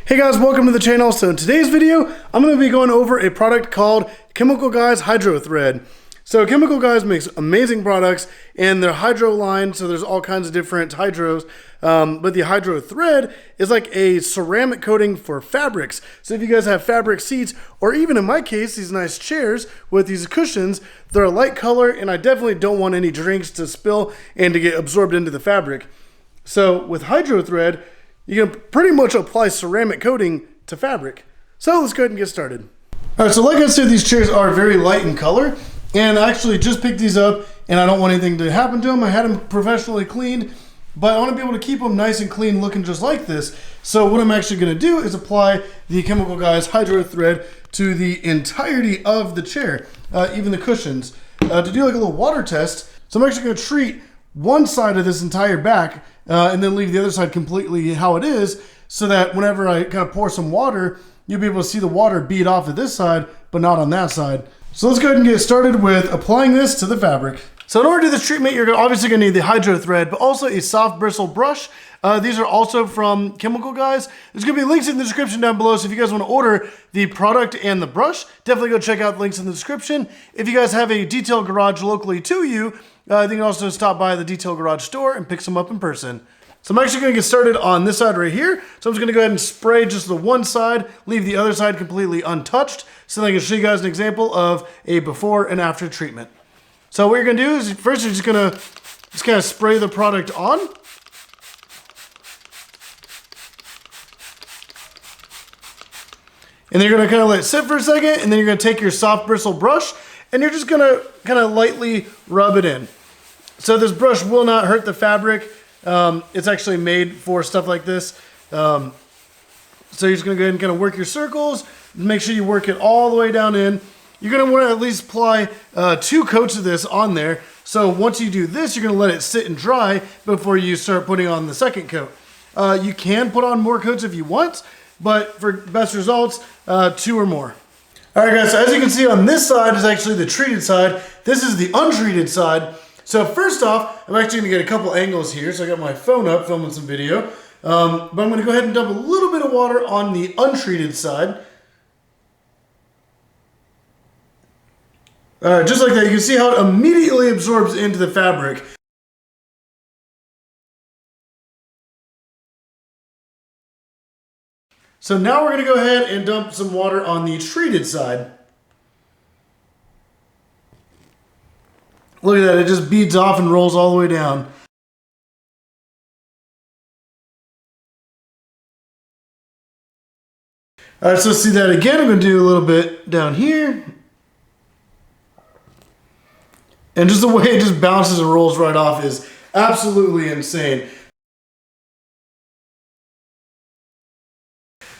Hey guys, welcome to the channel. So in today's video, I'm going to be going over a product called Chemical Guys HydroThread. So Chemical Guys makes amazing products and their hydro line, so there's all kinds of different hydros, but the HydroThread is like a ceramic coating for fabrics. So if you guys have fabric seats, or even in my case, these nice chairs with these cushions, they're a light color and I definitely don't want any drinks to spill and to get absorbed into the fabric. So with HydroThread, you can pretty much apply ceramic coating to fabric. So let's go ahead and get started. All right, so like I said, these chairs are very light in color, and I actually just picked these up and I don't want anything to happen to them. I had them professionally cleaned, but I want to be able to keep them nice and clean looking just like this. So what I'm actually going to do is apply the Chemical Guys HydroThread to the entirety of the chair, even the cushions, to do like a little water test. So I'm actually going to treat one side of this entire back and then leave the other side completely how it is, so that whenever I kind of pour some water, you'll be able to see the water bead off of this side, but not on that side. So let's go ahead and get started with applying this to the fabric. So in order to do this treatment, you're obviously going to need the HydroThread, but also a soft bristle brush. These are also from Chemical Guys. There's going to be links in the description down below, so if you guys want to order the product and the brush, definitely go check out the links in the description. If you guys have a detail garage locally to you, you can also stop by the Detail Garage store and pick some up in person. So I'm actually going to get started on this side right here. So I'm just going to go ahead and spray just the one side, leave the other side completely untouched, so that I can show you guys an example of a before and after treatment. So what you're going to do is first you're just going to kind of spray the product on. And then you're going to kind of let it sit for a second, and then you're going to take your soft bristle brush and you're just going to kind of lightly rub it in. So this brush will not hurt the fabric. It's actually made for stuff like this. So you're just going to go ahead and kind of work your circles. Make sure you work it all the way down in. You're going to want to at least apply 2 coats of this on there. So once you do this, you're going to let it sit and dry before you start putting on the second coat. You can put on more coats if you want, but for best results, 2 or more. All right, guys, so as you can see on this side is actually the treated side. This is the untreated side. So first off, I'm actually gonna get a couple angles here. So I got my phone up, filming some video. But I'm gonna go ahead and dump a little bit of water on the untreated side. All right, just like that, you can see how it immediately absorbs into the fabric. So now we're gonna go ahead and dump some water on the treated side. Look at that, it just beads off and rolls all the way down. All right, so let's see that again. I'm gonna do a little bit down here. And just the way it just bounces and rolls right off is absolutely insane.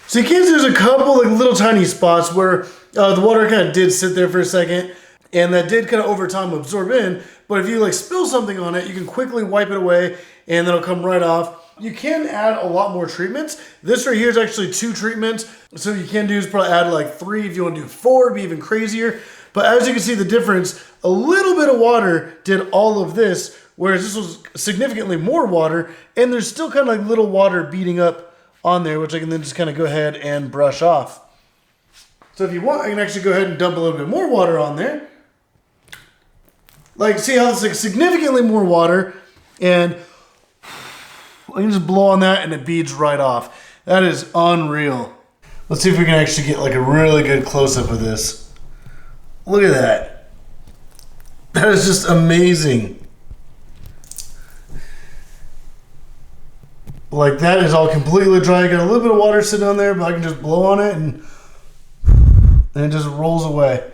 So you can see there's a couple like little tiny spots where the water kind of did sit there for a second, and that did kind of over time absorb in. But if you like spill something on it, you can quickly wipe it away and then it'll come right off. You can add a lot more treatments. This right here is actually 2 treatments. So you can do is probably add like 3. If you want to do 4, it'd be even crazier. But as you can see the difference, a little bit of water did all of this, whereas this was significantly more water, and there's still kind of like little water beating up on there, which I can then just kind of go ahead and brush off. So if you want, I can actually go ahead and dump a little bit more water on there. Like, see how it's like significantly more water, and I can just blow on that and it beads right off. That is unreal. Let's see if we can actually get like a really good close-up of this. Look at that. That is just amazing. Like, that is all completely dry. I got a little bit of water sitting on there, but I can just blow on it and it just rolls away.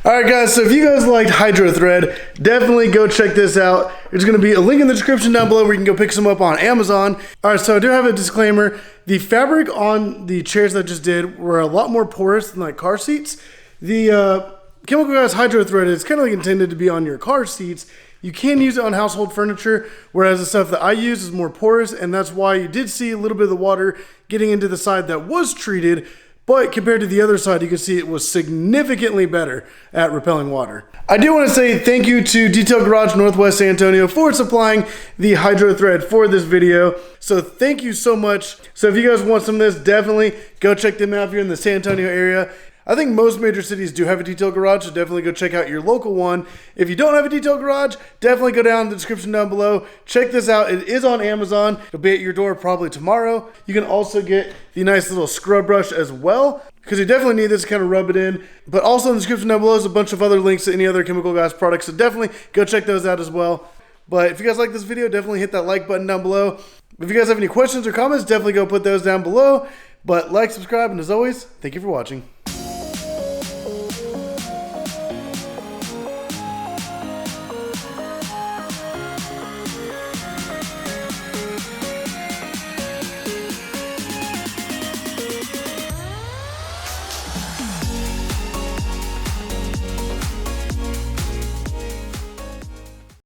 All right, guys, so if you guys liked HydroThread, definitely go check this out. There's going to be a link in the description down below where you can go pick some up on Amazon. All right, so I do have a disclaimer. The fabric on the chairs that I just did were a lot more porous than like car seats. The Chemical Guys HydroThread is kind of like intended to be on your car seats. You can use it on household furniture, whereas the stuff that I use is more porous, and that's why you did see a little bit of the water getting into the side that was treated. but compared to the other side, you can see it was significantly better at repelling water. I do want to say thank you to Detail Garage Northwest San Antonio for supplying the HydroThread for this video. So thank you so much. So if you guys want some of this, definitely go check them out if you're in the San Antonio area. I think most major cities do have a detail garage, so definitely go check out your local one. If you don't have a detail garage, definitely go down in the description down below. Check this out. It is on Amazon. It'll be at your door probably tomorrow. You can also get the nice little scrub brush as well, because you definitely need this to kind of rub it in. But also in the description down below is a bunch of other links to any other Chemical Guys products, so definitely go check those out as well. But if you guys like this video, definitely hit that like button down below. If you guys have any questions or comments, definitely go put those down below. But like, subscribe, and as always, thank you for watching.